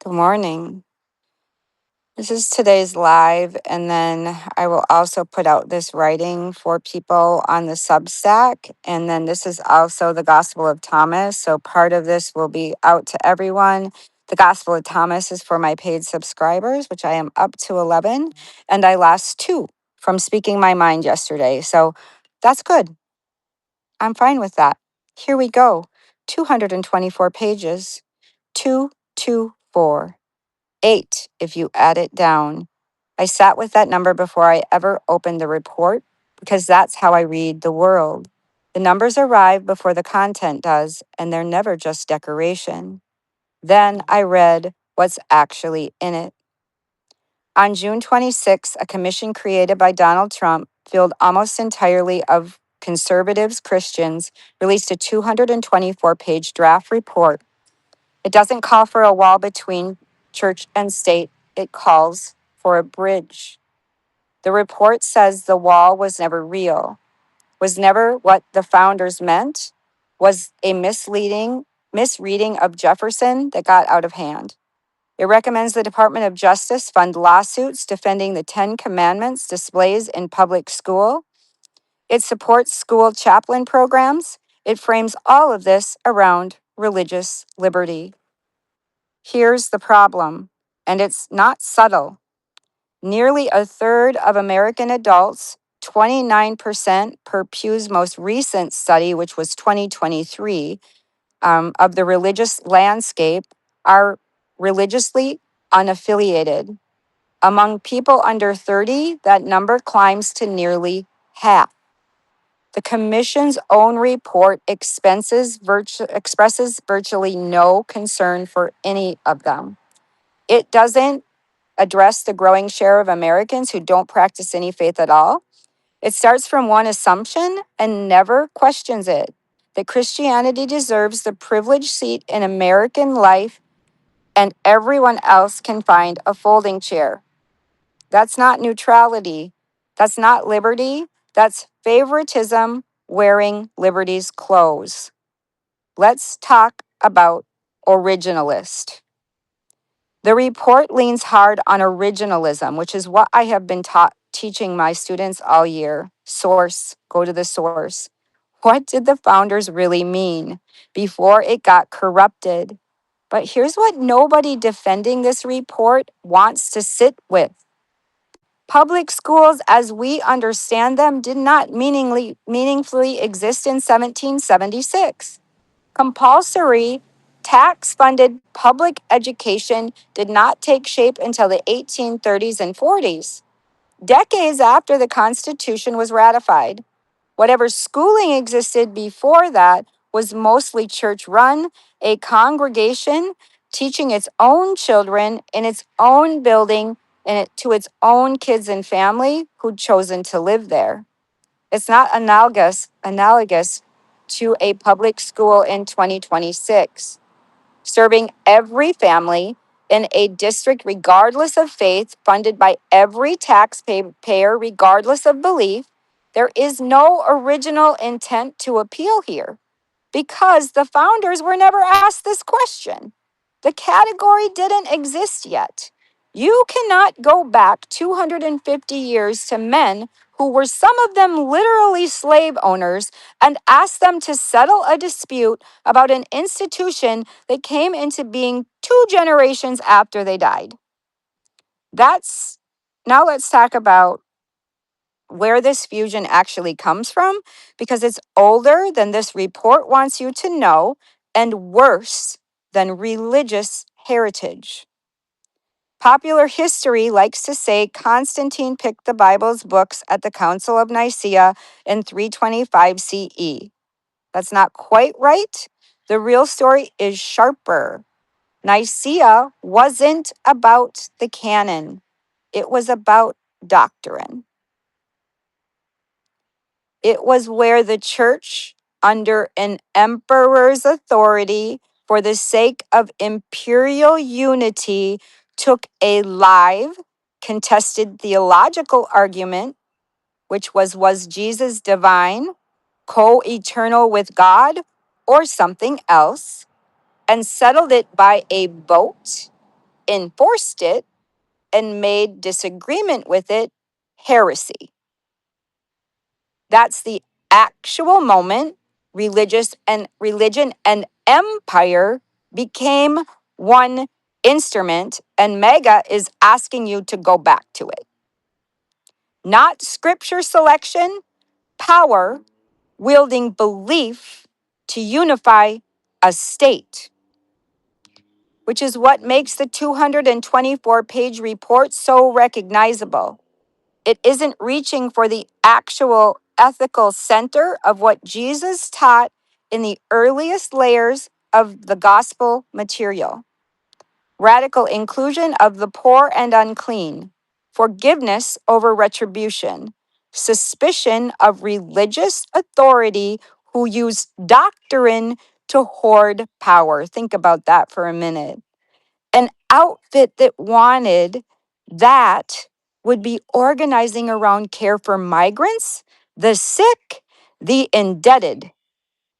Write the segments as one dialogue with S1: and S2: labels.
S1: Good morning. This is today's live, and then I will also put out this writing for people on the Substack. And then this is also the Gospel of Thomas. So part of this will be out to everyone. The Gospel of Thomas is for my paid subscribers, which I am up to 11. And I lost 2 from speaking my mind yesterday. So that's good. I'm fine with that. Here we go. 224 pages. 224. 8 if you add it down. I sat with that number before I ever opened the report because that's how I read the world. The numbers arrive before the content does, and they're never just decoration. Then I read what's actually in it. On June 26, a commission created by Donald Trump, filled almost entirely of conservatives, Christians, released a 224-page draft report. It doesn't call for a wall between church and state, it calls for a bridge. The report says the wall was never real, was never what the founders meant, was a misreading of Jefferson that got out of hand. It recommends the Department of Justice fund lawsuits defending the 10 Commandments displays in public school. It supports school chaplain programs. It frames all of this around religious liberty. Here's the problem, and it's not subtle. Nearly a third of American adults, 29% per Pew's most recent study, which was 2023, of the religious landscape, are religiously unaffiliated. Among people under 30, that number climbs to nearly half. The Commission's own report expresses virtually no concern for any of them. It doesn't address the growing share of Americans who don't practice any faith at all. It starts from one assumption and never questions it, that Christianity deserves the privileged seat in American life and everyone else can find a folding chair. That's not neutrality. That's not liberty. That's favoritism wearing liberty's clothes. Let's talk about originalist. The report leans hard on originalism, which is what I have been teaching my students all year. Source, go to the source. What did the founders really mean before it got corrupted? But here's what nobody defending this report wants to sit with. Public schools, as we understand them, did not meaningfully exist in 1776. Compulsory tax funded public education did not take shape until the 1830s and 40s, decades after the Constitution was ratified. Whatever schooling existed before that was mostly church run, a congregation teaching its own children in its own building and to its own kids and family who'd chosen to live there. It's not analogous to a public school in 2026, serving every family in a district regardless of faith, funded by every taxpayer regardless of belief. There is no original intent to appeal here because the founders were never asked this question. The category didn't exist yet. You cannot go back 250 years to men who were some of them literally slave owners and ask them to settle a dispute about an institution that came into being 2 generations after they died. Now let's talk about where this fusion actually comes from, because it's older than this report wants you to know and worse than religious heritage. Popular history likes to say Constantine picked the Bible's books at the Council of Nicaea in 325 CE. That's not quite right. The real story is sharper. Nicaea wasn't about the canon, it was about doctrine. It was where the church, under an emperor's authority, for the sake of imperial unity, took a live, contested theological argument, which was Jesus divine, co eternal with God, or something else, and settled it by a vote enforced it and made disagreement with it heresy. That's the actual moment religion and empire became one instrument, and mega is asking you to go back to it. Not scripture selection, power wielding belief to unify a state, which is what makes the 224-page report so recognizable. It isn't reaching for the actual ethical center of what Jesus taught in the earliest layers of the gospel material. Radical inclusion of the poor and unclean, forgiveness over retribution, suspicion of religious authority who use doctrine to hoard power. Think about that for a minute. An outfit that wanted that would be organizing around care for migrants, the sick, the indebted.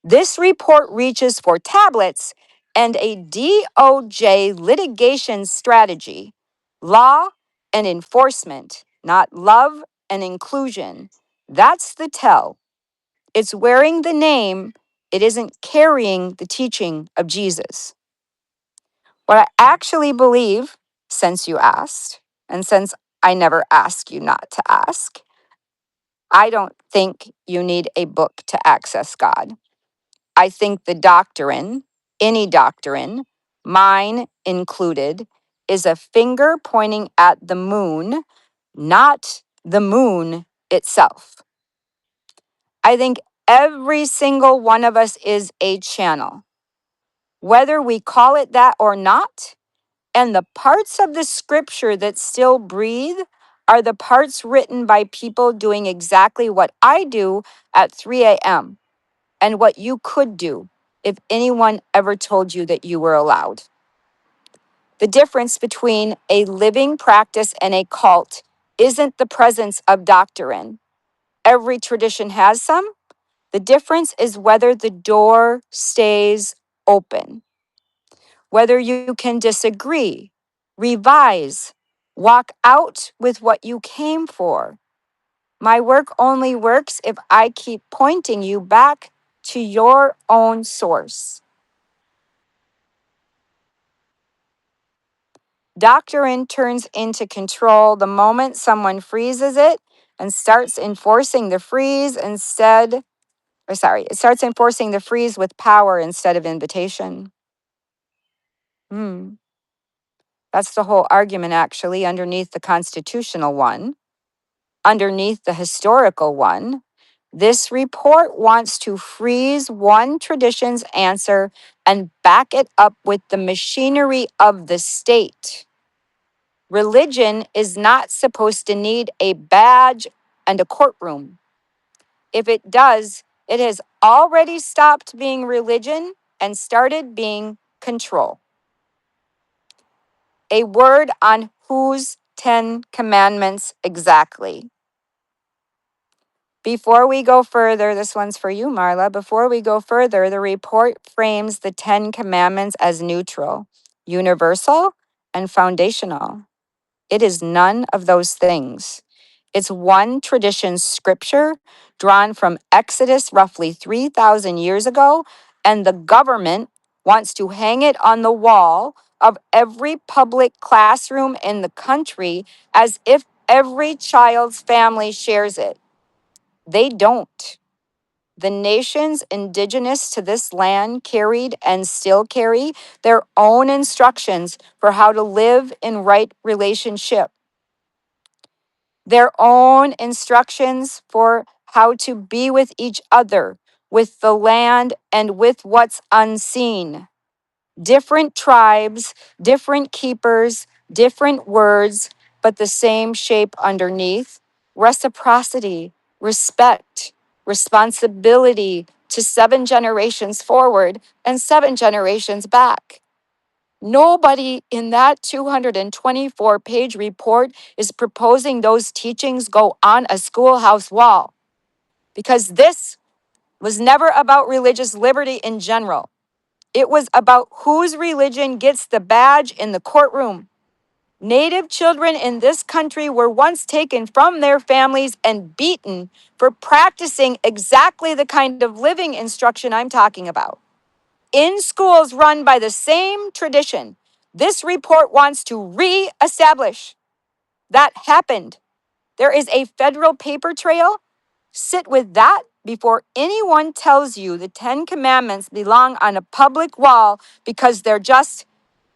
S1: This report reaches for tablets and a DOJ litigation strategy, law and enforcement, not love and inclusion. That's the tell. It's wearing the name, it isn't carrying the teaching of Jesus. What I actually believe, since you asked, and since I never ask you not to ask, I don't think you need a book to access God. I think the doctrine, any doctrine, mine included, is a finger pointing at the moon, not the moon itself. I think every single one of us is a channel. Whether we call it that or not, and the parts of the scripture that still breathe are the parts written by people doing exactly what I do at 3 a.m. and what you could do if anyone ever told you that you were allowed. The difference between a living practice and a cult isn't the presence of doctrine. Every tradition has some. The difference is whether the door stays open, whether you can disagree, revise, walk out with what you came for. My work only works if I keep pointing you back to your own source. Doctrine turns into control the moment someone freezes it and starts enforcing the freeze it starts enforcing the freeze with power instead of invitation. That's the whole argument, actually, underneath the constitutional one, underneath the historical one. This report wants to freeze one tradition's answer and back it up with the machinery of the state. Religion is not supposed to need a badge and a courtroom. If it does, it has already stopped being religion and started being control. A word on whose 10 commandments exactly. Before we go further, this one's for you, Marla. Before we go further, the report frames the 10 commandments as neutral, universal, and foundational. It is none of those things. It's one tradition scripture drawn from Exodus roughly 3,000 years ago, and the government wants to hang it on the wall of every public classroom in the country as if every child's family shares it. They don't. The nations indigenous to this land carried and still carry their own instructions for how to live in right relationship, their own instructions for how to be with each other, with the land, and with what's unseen. Different tribes, different keepers, different words, but the same shape underneath. Reciprocity, respect, responsibility to 7 generations forward and 7 generations back. Nobody in that 224-page report is proposing those teachings go on a schoolhouse wall, because this was never about religious liberty in general. It was about whose religion gets the badge in the courtroom. Native children in this country were once taken from their families and beaten for practicing exactly the kind of living instruction I'm talking about. In schools run by the same tradition, this report wants to re-establish. That happened. There is a federal paper trail. Sit with that before anyone tells you the Ten Commandments belong on a public wall because they're just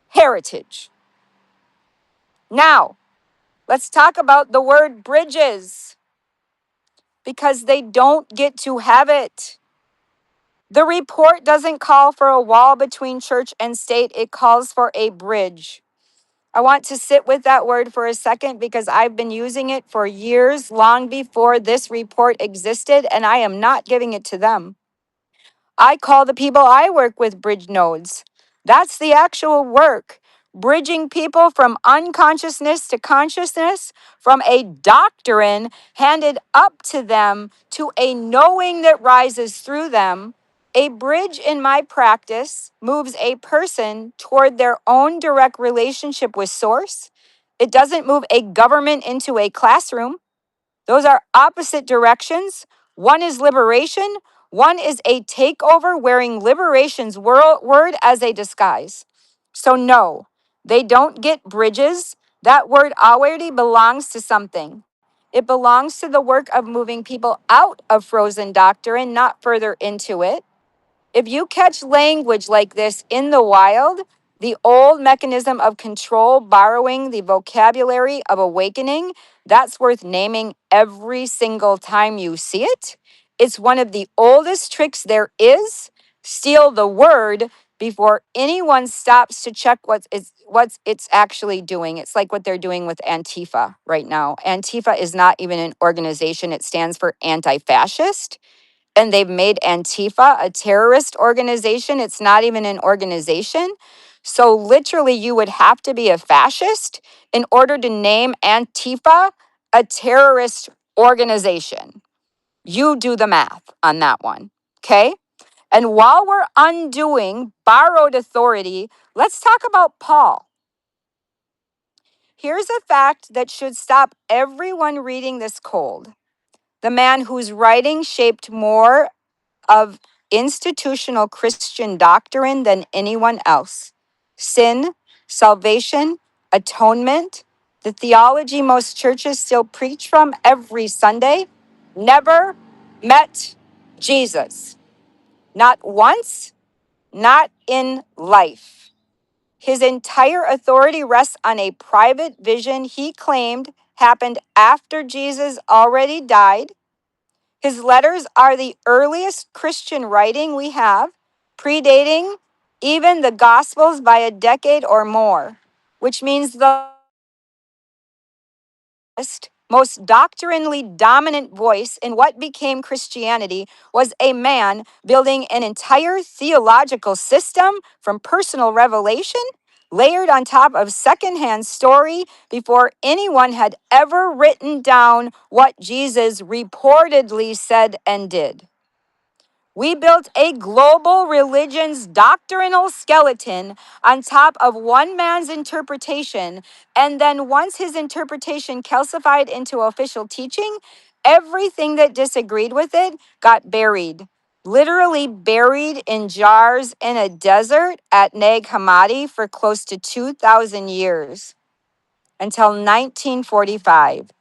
S1: heritage. Now, let's talk about the word bridges because they don't get to have it. The report doesn't call for a wall between church and state, it calls for a bridge. I want to sit with that word for a second because I've been using it for years, long before this report existed, and I am not giving it to them. I call the people I work with bridge nodes. That's the actual work. Bridging people from unconsciousness to consciousness, from a doctrine handed up to them to a knowing that rises through them. A bridge in my practice moves a person toward their own direct relationship with Source. It doesn't move a government into a classroom. Those are opposite directions. One is liberation, one is a takeover wearing liberation's word as a disguise. So, no, they don't get bridges. That word already belongs to something. It belongs to the work of moving people out of frozen doctrine, not further into it. If you catch language like this in the wild, the old mechanism of control borrowing the vocabulary of awakening, that's worth naming every single time you see it. It's one of the oldest tricks there is. Steal the word before anyone stops to check what's actually doing. It's like what they're doing with Antifa right now. Antifa is not even an organization. It stands for anti-fascist, and they've made Antifa a terrorist organization. It's not even an organization. So literally you would have to be a fascist in order to name Antifa a terrorist organization. You do the math on that one, okay? And while we're undoing borrowed authority, let's talk about Paul. Here's a fact that should stop everyone reading this cold. The man whose writing shaped more of institutional Christian doctrine than anyone else. Sin, salvation, atonement, the theology most churches still preach from every Sunday, never met Jesus. Not once, not in life. His entire authority rests on a private vision he claimed happened after Jesus already died. His letters are the earliest Christian writing we have, predating even the Gospels by a decade or more, which means the most doctrinally dominant voice in what became Christianity was a man building an entire theological system from personal revelation layered on top of secondhand story before anyone had ever written down what Jesus reportedly said and did. We built a global religion's doctrinal skeleton on top of one man's interpretation, and then once his interpretation calcified into official teaching, everything that disagreed with it got buried. Literally buried in jars in a desert at Nag Hammadi for close to 2,000 years until 1945.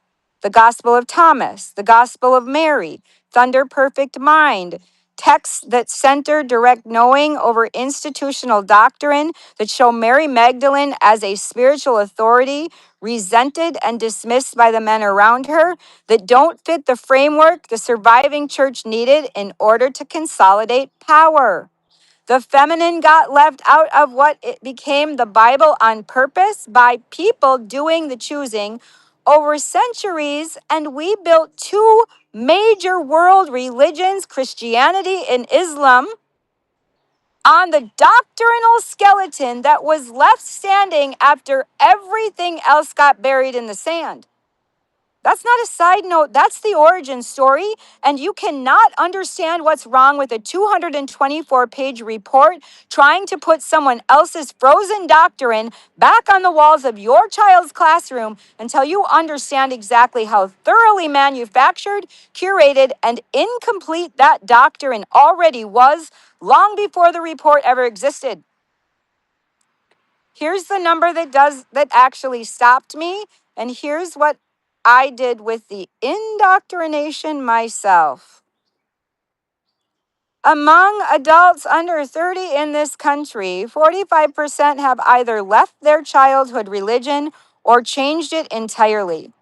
S1: The Gospel of Thomas, the Gospel of Mary, Thunder Perfect Mind, texts that center direct knowing over institutional doctrine that show Mary Magdalene as a spiritual authority, resented and dismissed by the men around her, that don't fit the framework the surviving church needed in order to consolidate power. The feminine got left out of what it became the Bible on purpose by people doing the choosing over centuries, and we built two major world religions, Christianity and Islam, on the doctrinal skeleton that was left standing after everything else got buried in the sand. That's not a side note. That's the origin story. And you cannot understand what's wrong with a 224-page report trying to put someone else's frozen doctrine back on the walls of your child's classroom until you understand exactly how thoroughly manufactured, curated, and incomplete that doctrine already was long before the report ever existed. Here's the number that actually stopped me, and here's what I did with the indoctrination myself. Among adults under 30 in this country, 45% have either left their childhood religion or changed it entirely.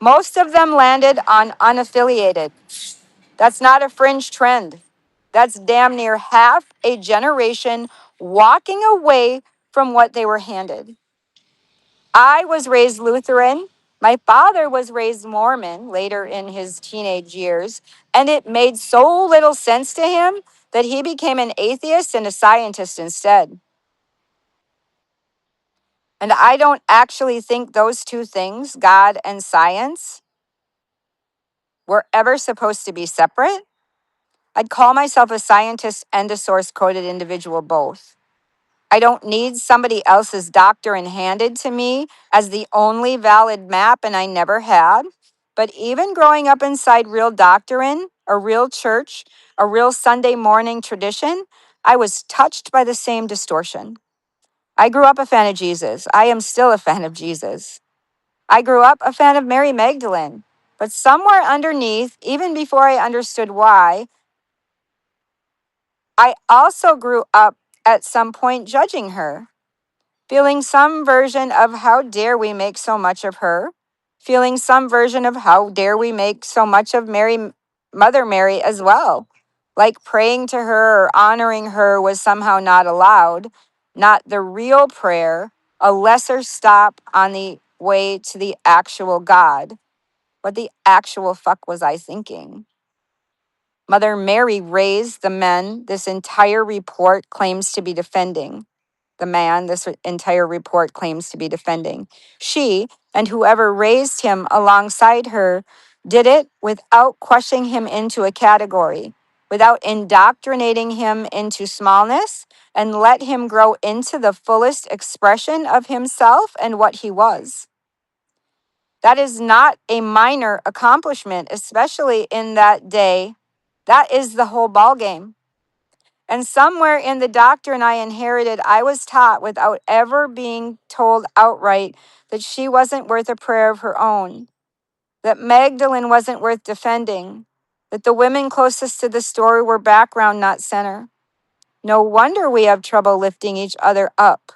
S1: Most of them landed on unaffiliated. That's not a fringe trend. That's damn near half a generation walking away from what they were handed. I was raised Lutheran. My father was raised Mormon later in his teenage years, and it made so little sense to him that he became an atheist and a scientist instead. And I don't actually think those two things, God and science, were ever supposed to be separate. I'd call myself a scientist and a source coded individual both. I don't need somebody else's doctrine handed to me as the only valid map, and I never had. But even growing up inside real doctrine, a real church, a real Sunday morning tradition, I was touched by the same distortion. I grew up a fan of Jesus. I am still a fan of Jesus. I grew up a fan of Mary Magdalene. But somewhere underneath, even before I understood why, I also grew up at some point judging her, feeling some version of how dare we make so much of her, feeling some version of how dare we make so much of Mother Mary as well. Like praying to her or honoring her was somehow not allowed, not the real prayer, a lesser stop on the way to the actual God. What the actual fuck was I thinking? Mother Mary raised the men this entire report claims to be defending. The man this entire report claims to be defending. She and whoever raised him alongside her did it without crushing him into a category, without indoctrinating him into smallness, and let him grow into the fullest expression of himself and what he was. That is not a minor accomplishment, especially in that day. That is the whole ballgame. And somewhere in the doctrine I inherited, I was taught without ever being told outright that she wasn't worth a prayer of her own, that Magdalene wasn't worth defending, that the women closest to the story were background, not center. No wonder we have trouble lifting each other up.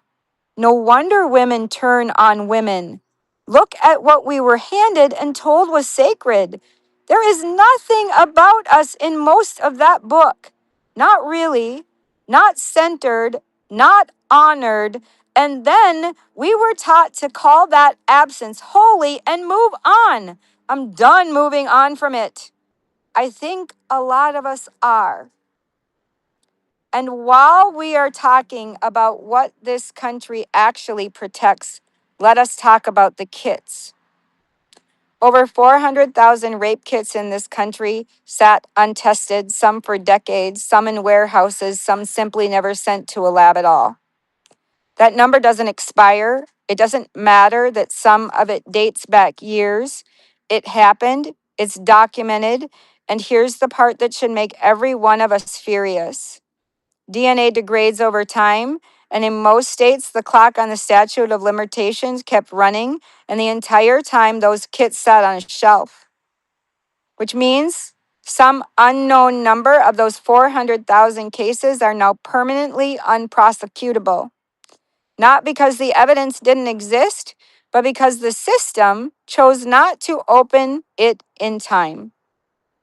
S1: No wonder women turn on women. Look at what we were handed and told was sacred. There is nothing about us in most of that book. Not really, not centered, not honored. And then we were taught to call that absence holy and move on. I'm done moving on from it. I think a lot of us are. And while we are talking about what this country actually protects, let us talk about the kits. Over 400,000 rape kits in this country sat untested, some for decades, some in warehouses, some simply never sent to a lab at all. That number doesn't expire. It doesn't matter that some of it dates back years. It happened, it's documented, and here's the part that should make every one of us furious. DNA degrades over time, and in most states, the clock on the statute of limitations kept running, and the entire time those kits sat on a shelf, which means some unknown number of those 400,000 cases are now permanently unprosecutable. Not because the evidence didn't exist, but because the system chose not to open it in time.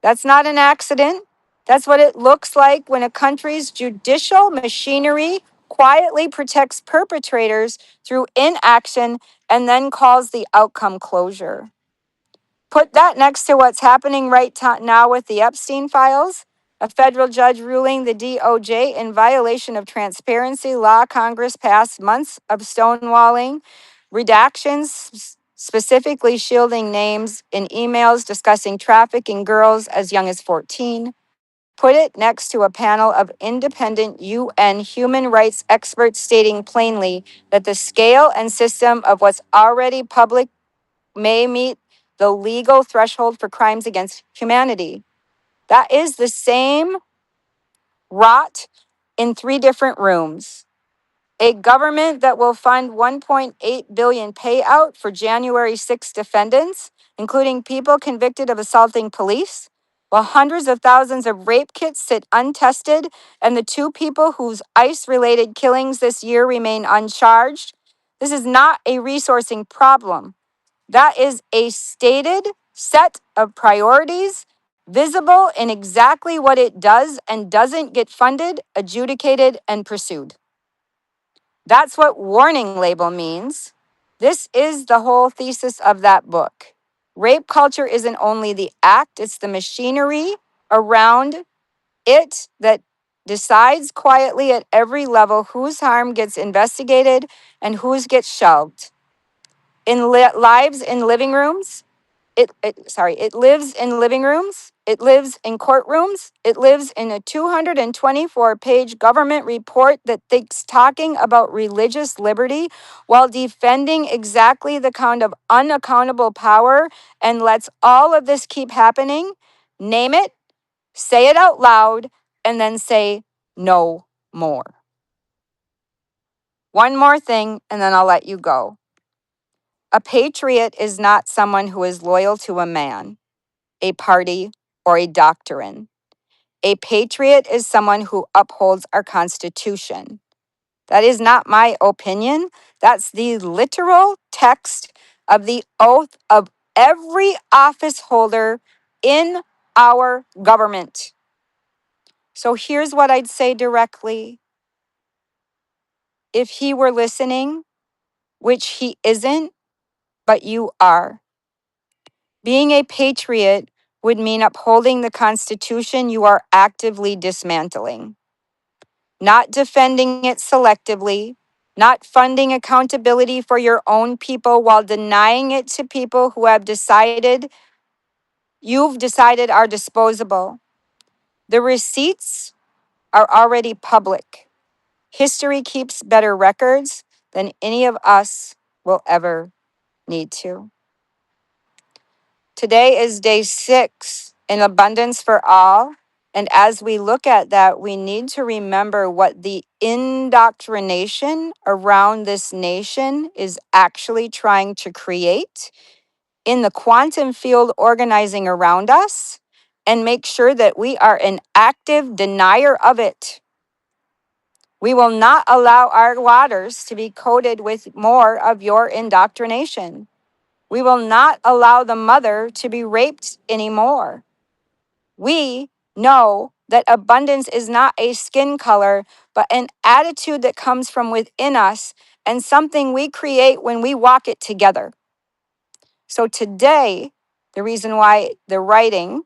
S1: That's not an accident. That's what it looks like when a country's judicial machinery quietly protects perpetrators through inaction and then calls the outcome closure. Put that next to what's happening right now with the Epstein files, a federal judge ruling the DOJ in violation of transparency law Congress passed months of stonewalling, redactions, specifically shielding names in emails discussing trafficking girls as young as 14. Put it next to a panel of independent UN human rights experts stating plainly that the scale and system of what's already public may meet the legal threshold for crimes against humanity. That is the same rot in three different rooms. A government that will fund 1.8 billion payout for January 6 defendants, including people convicted of assaulting police, while hundreds of thousands of rape kits sit untested and the two people whose ICE-related killings this year remain uncharged. This is not a resourcing problem. That is a stated set of priorities, visible in exactly what it does and doesn't get funded, adjudicated, and pursued. That's what warning label means. This is the whole thesis of that book. Rape culture isn't only the act, it's the machinery around it that decides quietly at every level whose harm gets investigated and whose gets shelved. In lives in living rooms, it lives in living rooms, it lives in courtrooms, it lives in a 224-page government report that thinks talking about religious liberty while defending exactly the kind of unaccountable power and lets all of this keep happening. Name it, say it out loud, and then say no more. One more thing, and then I'll let you go. A patriot is not someone who is loyal to a man, a party, or a doctrine. A patriot is someone who upholds our Constitution. That is not my opinion. That's the literal text of the oath of every office holder in our government. So here's what I'd say directly. If he were listening, which he isn't, but you are, being a patriot would mean upholding the Constitution you are actively dismantling, not defending it selectively, not funding accountability for your own people while denying it to people who you've decided are disposable. The receipts are already public. History keeps better records than any of us will ever need to. Today is day 6 in abundance for all. And as we look at that, we need to remember what the indoctrination around this nation is actually trying to create in the quantum field organizing around us, and make sure that we are an active denier of it. We will not allow our waters to be coated with more of your indoctrination. We will not allow the mother to be raped anymore. We know that abundance is not a skin color, but an attitude that comes from within us and something we create when we walk it together. So today, the reason why the writing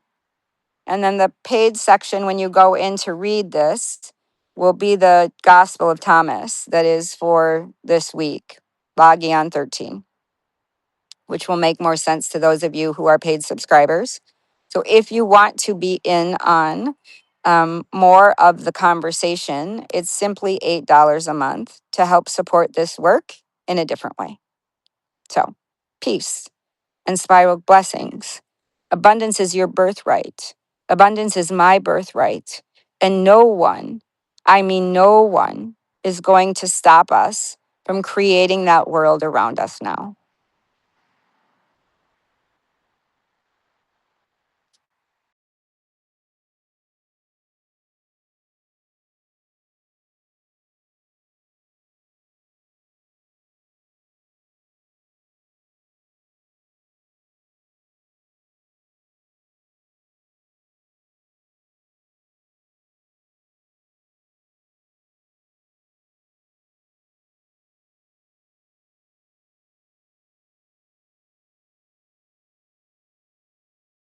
S1: and then the paid section when you go in to read this will be the Gospel of Thomas that is for this week, Logion 13, which will make more sense to those of you who are paid subscribers. So if you want to be in on more of the conversation, it's simply $8 a month to help support this work in a different way. So, peace and spiral blessings. Abundance is your birthright. Abundance is my birthright. And no one, I mean no one, is going to stop us from creating that world around us now.